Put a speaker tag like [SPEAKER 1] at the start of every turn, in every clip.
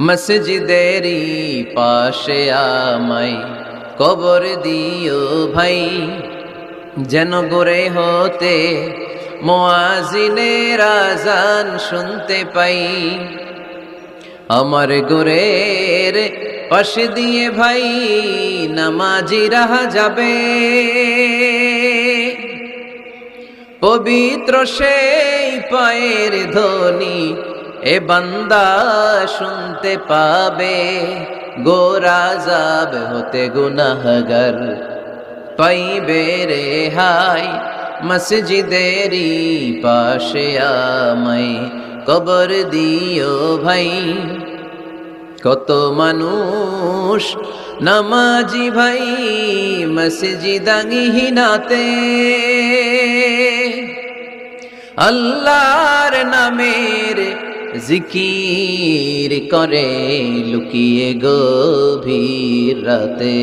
[SPEAKER 1] মসজিদেরই পাশে আমায় কবর দিও ভাই, যেন গড়ে হতে মুয়াজ্জিনের আযান শুনতে পাই। আমার গোরের পাশে দিয়ে ভাই নামাজিরা যাবে, পবিত্র সেই পায়ের ধ্বনি এ বান্দা শুনতে পাবে। গোরাজাব হতে গুনাহগার পাইবে রেহাই, মসজিদেরই পাশে আমায় কবর দিও ভাই। কত মানুষ নামাজি ভাই মসজিদাঙ্গিহীনাতে, আল্লাহর নামের জিকির করে লুকিয়ে গভীর রাতে।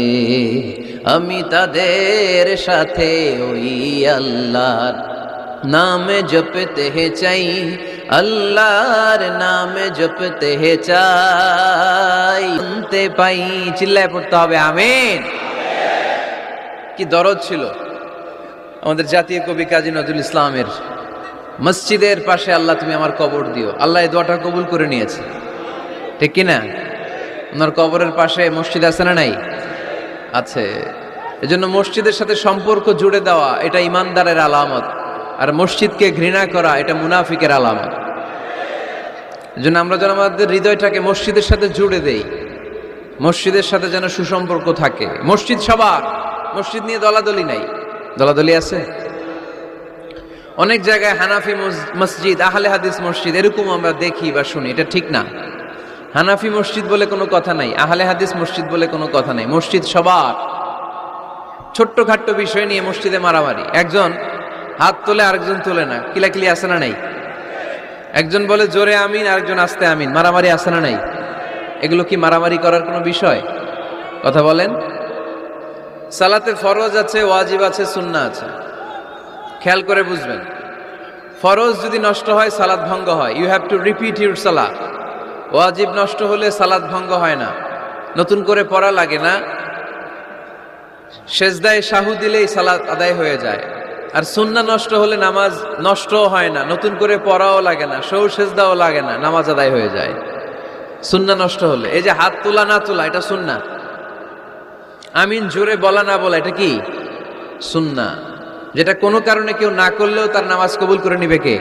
[SPEAKER 1] আমি তাদের সাথে ওই আল্লাহর নাম জপতে চাই, আল্লাহর নাম জপতে চাই। শুনতে পাই, চিল্লায় পড়তে হবে আমিন। কি দরদ ছিল আমাদের জাতীয় কবি কাজী নজরুল ইসলামের, মসজিদের পাশে আল্লাহ তুমি আমার কবর দিও। আল্লাহ এই দোয়াটা কবুল করে নিয়েছে, ঠিক কিনা? ওনার কবরের পাশে মসজিদ আছে না নাই? আছে। এজন্য মসজিদের সাথে সম্পর্ক জুড়ে দেওয়া এটা ইমানদারের আলামত, আর মসজিদকে ঘৃণা করা এটা মুনাফিকের আলামত। এজন্য আমরা যেন আমাদের হৃদয়টাকে মসজিদের সাথে জুড়ে দেই, মসজিদের সাথে যেন সুসম্পর্ক থাকে। মসজিদ সবার, মসজিদ নিয়ে দলাদলি নাই। দলাদলি আছে অনেক জায়গায়, হানাফি মসজিদ, আহলে হাদিস মসজিদ, এরকম আমরা দেখি বা শুনি। এটা ঠিক না। হানাফি মসজিদ বলে কোনো কথা নাই, আহলে হাদিস মসজিদ বলে কোনো কথা নাই। মসজিদ সবার। ছোট্ট খাট্ট বিষয় নিয়ে মসজিদে মারামারি, একজন হাত তোলে আরেকজন তোলে না, কিলাকিলি আছে না নাই? একজন বলে জোরে আমিন, আরেকজন আস্তে আমিন, মারামারি আছে না নাই? এগুলো কি মারামারি করার কোনো বিষয়? কথা বলেন। সালাতে ফরজ আছে, ওয়াজিব আছে, সুন্নাহ আছে। খেয়াল করে বুঝবেন, ফরজ যদি নষ্ট হয় সালাত ভঙ্গ হয়, you have to repeat your সালাত। ওয়াজিব নষ্ট হলে সালাত ভঙ্গ হয় না, নতুন করে পড়া লাগে না, সেজদায় সাহু দিলেই সালাত আদায় হয়ে যায়। আর সুন্নাহ নষ্ট হলে নামাজ নষ্টও হয় না, নতুন করে পড়াও লাগে না, সৌ সেজদাও লাগে না, নামাজ আদায় হয়ে যায় সুন্নাহ নষ্ট হলে। এই যে হাত তোলা না তোলা, এটা সুন্নাহ। আমিন জোরে বলা না বলা, এটা কি? সুন্নাহ। যেটা কোনো কারণে কেউ না করলেও তার নামাজ কবুল করে নিবে কে?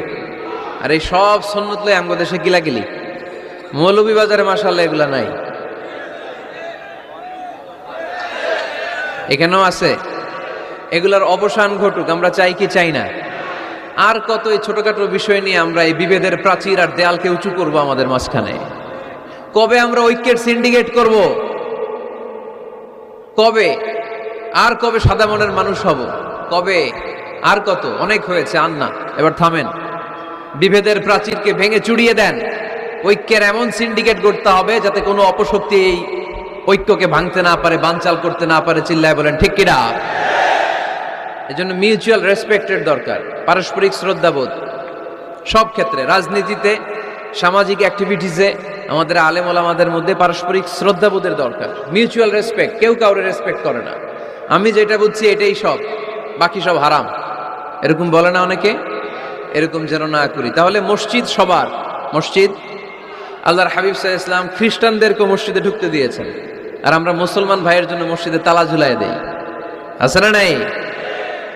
[SPEAKER 1] আর এই সব সুন্নত লয়ে আমগো দেশে গিলাগিলি। মৌলভীবাজারে মাশাআল্লাহ এগুলা নাই, এখানেও আছে। এগুলার অবসান ঘটুক, আমরা চাই কি চাই না? আর কত এই ছোটখাটো বিষয় নিয়ে আমরা এই বিভেদের প্রাচীর আর দেয়ালকে উঁচু করব আমাদের মাঝখানে? কবে আমরা ঐক্যের সিন্ডিকেট করব? কবে? আর কবে সাদা মনের মানুষ হব? কবে? আর কত? অনেক হয়েছে, আর না, এবার থামেন। বিভেদের প্রাচীরকে ভেঙে চুড়িয়ে দেন। ঐক্যের এমন সিন্ডিকেট করতে হবে যাতে কোনো অপশক্তি এই ঐক্যকে ভাঙতে না পারে, বানচাল করতে না পারে। চিল্লায় বলেন ঠিক কিনা? এজন্য মিউচুয়াল রেসপেক্টের দরকার, পারস্পরিক শ্রদ্ধাবোধ সব ক্ষেত্রে। রাজনীতিতে, সামাজিক অ্যাক্টিভিটিসে আমাদের আলেম ওলামাদের মধ্যে পারস্পরিক শ্রদ্ধাবোধের দরকার, মিউচুয়াল রেসপেক্ট। কেউ কাউরে রেসপেক্ট করে না, আমি যেটা বুঝছি এটাই সব, বাকি সব হারাম, এরকম বলে না অনেকে? এরকম যেন না করি। তাহলে মসজিদ সবার। মসজিদ, আল্লাহর হাবিব সাল্লাল্লাহু আলাইহি ওয়াসাল্লাম খ্রিস্টানদেরকে মসজিদে ঢুকতে দিয়েছেন, আর আমরা মুসলমান ভাইয়ের জন্য মসজিদে তালা ঝুলাই দেই, আছে না নাই?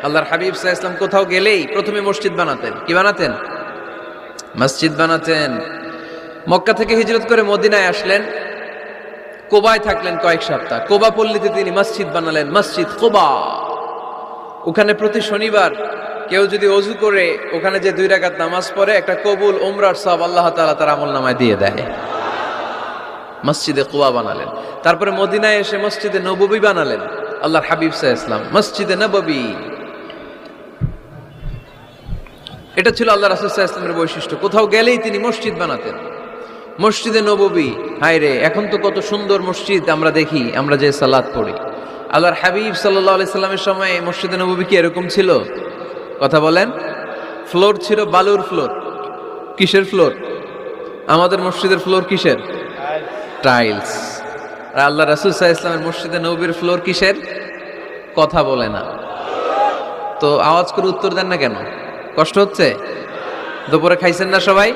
[SPEAKER 1] আল্লাহর হাবিব সাল্লাল্লাহু আলাইহি ওয়াসাল্লাম কোথাও গেলেই প্রথমে মসজিদ বানাতেন। কি বানাতেন? মসজিদ বানাতেন। মক্কা থেকে হিজরত করে মদিনায় আসলেন, কোবায় থাকলেন কয়েক সপ্তাহ। কোবা পল্লীতে তিনি মসজিদ বানালেন, মসজিদ কোবা। ওখানে প্রতি শনিবার কেউ যদি ওযু করে ওখানে যে 2 রাকাত নামাজ পড়ে, একটা কবুল উমরার সওয়াব আল্লাহ তাআলা তার আমলনামায় দিয়ে দেয়। মসজিদে কোবা বানালেন। তারপরে মদিনায় এসে মসজিদে নববী বানালেন আল্লাহর হাবিব সাল্লাল্লাহু আলাইহি ওয়াসাল্লাম, মসজিদে নববী। এটা ছিল আল্লাহ রাসূল সাল্লাল্লাহু আলাইহি ওয়াসাল্লামের বৈশিষ্ট্য। কোথাও গেলেই তিনি মসজিদ বানাতেন, মসজিদে নববী। হায় রে, এখন তো কত সুন্দর মসজিদ আমরা দেখি, আমরা যে সালাত পড়ি। আল্লাহর হাবিব সাল্লাল্লাহু আলাইহি সাল্লামের সময় মসজিদে নববী কি এরকম ছিল? কথা বলেন। ফ্লোর ছিল বালুর ফ্লোর। কিসের ফ্লোর? আমাদের মসজিদের ফ্লোর কিসের? টাইলস। আর আল্লাহ রাসূল সাল্লাল্লাহু আলাইহি ওয়াসাল্লামের মসজিদে নববীর ফ্লোর কিসের? কথা বলে না। তো আওয়াজ করে উত্তর দেন না কেন? কষ্ট হচ্ছে? দুপুরে খাইছেন না সবাই?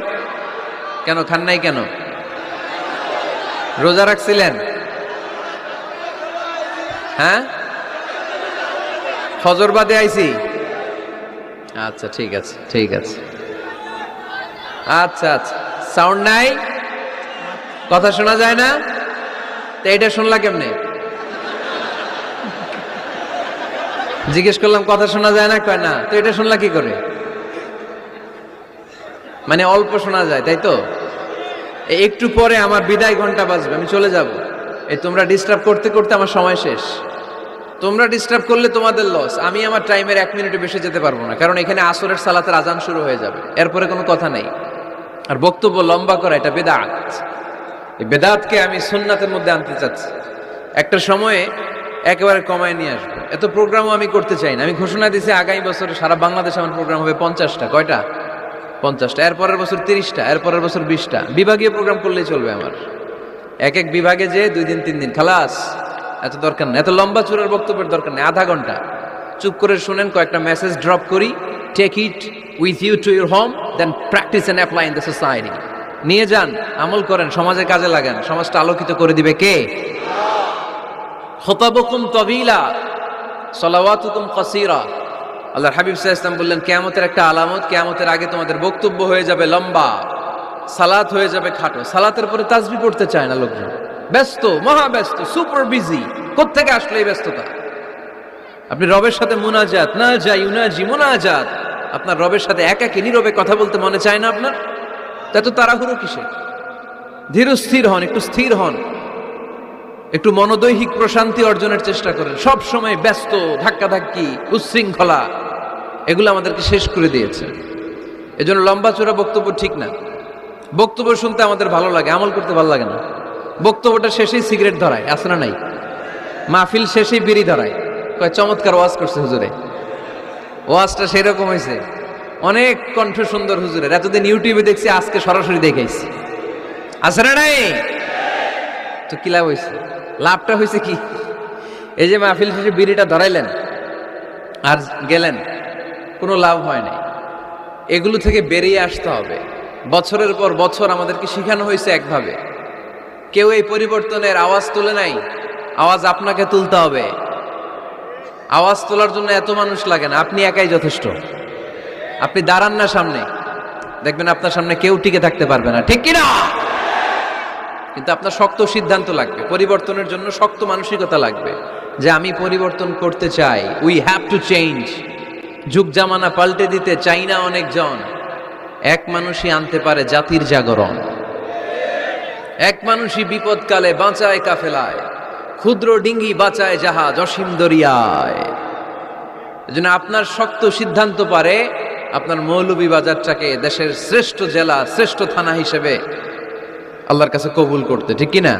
[SPEAKER 1] কেন খান নাই কেন? রোজা রাখছিলেন? হ্যাঁ, ফজর বাদে আইছি। আচ্ছা ঠিক আছে, ঠিক আছে। আচ্ছা আচ্ছা, সাউন্ড নাই, কথা শোনা যায় না? তো এটা শুনলা কেমনে? জিজ্ঞেস করলাম কথা শোনা যায় না, কয় না। তো এটা শুনলা কি করে? মানে অল্প শোনা যায়, তাই তো? একটু পরে আমার বিদায় ঘন্টা বাজবে, আমি চলে যাব। এই তোমরা ডিস্টার্ব করতে করতে আমার সময় শেষ। তোমরা ডিস্টার্ব করলে তোমাদের লস। আমি আমার টাইমের 1 মিনিটে বেশি যেতে পারবো না, কারণ এখানে আসরের সালাতের আজান শুরু হয়ে যাবে, এরপরে কোনো কথা নেই। আর বক্তব্য লম্বা করা এটা বেদাত। এই বেদাতকে আমি সুন্নাতের মধ্যে আনতে চাচ্ছি। একটা সময়ে একেবারে কমায় নিয়ে আসবো। এত প্রোগ্রামও আমি করতে চাই না। আমি ঘোষণা দিয়েছি আগামী বছরে সারা বাংলাদেশে আমার প্রোগ্রাম হবে 50টা। কয়টা? 50টা। এরপরের বছর 30টা, এরপরের বছর 20টা। বিভাগীয় প্রোগ্রাম করলেই চলবে আমার। এক এক বিভাগে যে 2 দিন 3 দিন খালাস। এত দরকার নেই, এত লম্বা চূড়ার বক্তব্যের দরকার নেই। আধা ঘন্টা চুপ করে শুনেন, কয়েকটা মেসেজ ড্রপ করি, take it with you to your home, then practice and apply in the society. নিয়ে যান, আমল করেন, সমাজে কাজে লাগান। সমাজটা আলোকিত করে দিবে কে? খুতাবুকুম তাবিলা সালাওয়াতুকুম কাসীরা। আল্লাহর হাবিব সাল্লাল্লাহু আলাইহি ওয়াসাল্লাম বললেন, কিয়ামতের একটা আলামত, কিয়ামতের আগে তোমাদের বক্তব্য হয়ে যাবে লম্বা, সালাত হয়ে যাবে খাটো। সালাতের পরে তাসবিহ পড়তে চায় না লোকজন, ব্যস্ত, মহাব্যস্ত, সুপার বিজি। কোত্থেকে আসলে এই ব্যস্ততা? আপনি রবের সাথে মুনাজাত, না যাই ইউনাজি মুনাজাত, আপনার রবের সাথে একাকী নীরবে কথা বলতে মনে চায় না আপনার? এত তাড়াহুড়ো কিসের? ধীর স্থির হন, একটু স্থির হন, একটু মনোদৈহিক প্রশান্তি অর্জনের চেষ্টা করেন। সব সময় ব্যস্ত, ধাক্কাধাক্কি, উচ্ছৃঙ্খলা, এগুলো আমাদেরকে শেষ করে দিয়েছে। এজন্য লম্বা চূড়া বক্তব্য ঠিক না। বক্তব্য শুনতে আমাদের ভালো লাগে, আমল করতে ভালো লাগে না। বক্তব্যটা শেষেই সিগারেট ধরায়, আছে না নাই? মাহফিল শেষেই বিড়ি ধরায়, কয় চমৎকার ওয়াজ করছে হুজুরে। ওয়াজটা সেরকম হয়েছে, অনেক কণ্ঠ সুন্দর হুজুরের। এতদিন ইউটিউবে দেখছি, আজকে সরাসরি দেখাইছি, আছে না নাই? তো কি লাভ হয়েছে? লাভটা হয়েছে কি? এই যে মাহফিল শেষে বিড়িটা ধরাইলেন আর গেলেন, কোনো লাভ হয় নাই। এগুলো থেকে বেরিয়ে আসতে হবে। বছরের পর বছর আমাদেরকে শেখানো হয়েছে একভাবে, কেউ এই পরিবর্তনের আওয়াজ তুলে নাই। আওয়াজ আপনাকে তুলতে হবে। আওয়াজ তোলার জন্য এত মানুষ লাগে না, আপনি একাই যথেষ্ট। আপনি দাঁড়ান না সামনে, দেখবেন আপনার সামনে কেউ টিকে থাকতে পারবে না, ঠিক কিনা? কিন্তু আপনার শক্ত সিদ্ধান্ত লাগবে, পরিবর্তনের জন্য শক্ত মানসিকতা লাগবে, যে আমি পরিবর্তন করতে চাই। We have to change. যুগ জামানা পাল্টে দিতে চাই না অনেকজন। এক মানুষই আনতে পারে জাতির জাগরণ। এক মানুষই বিপদকালে বাঁচায় কাফেলায়, ক্ষুদ্র ডিঙ্গি বাঁচায় জাহাজ অসীম দরিয়ায়। এজন্য আপনার শক্ত সিদ্ধান্ত পারে আপনার মৌলভীবাজারটাকে দেশের শ্রেষ্ঠ জেলা, শ্রেষ্ঠ থানা হিসেবে আল্লাহর কাছে কবুল করতে, ঠিক কিনা?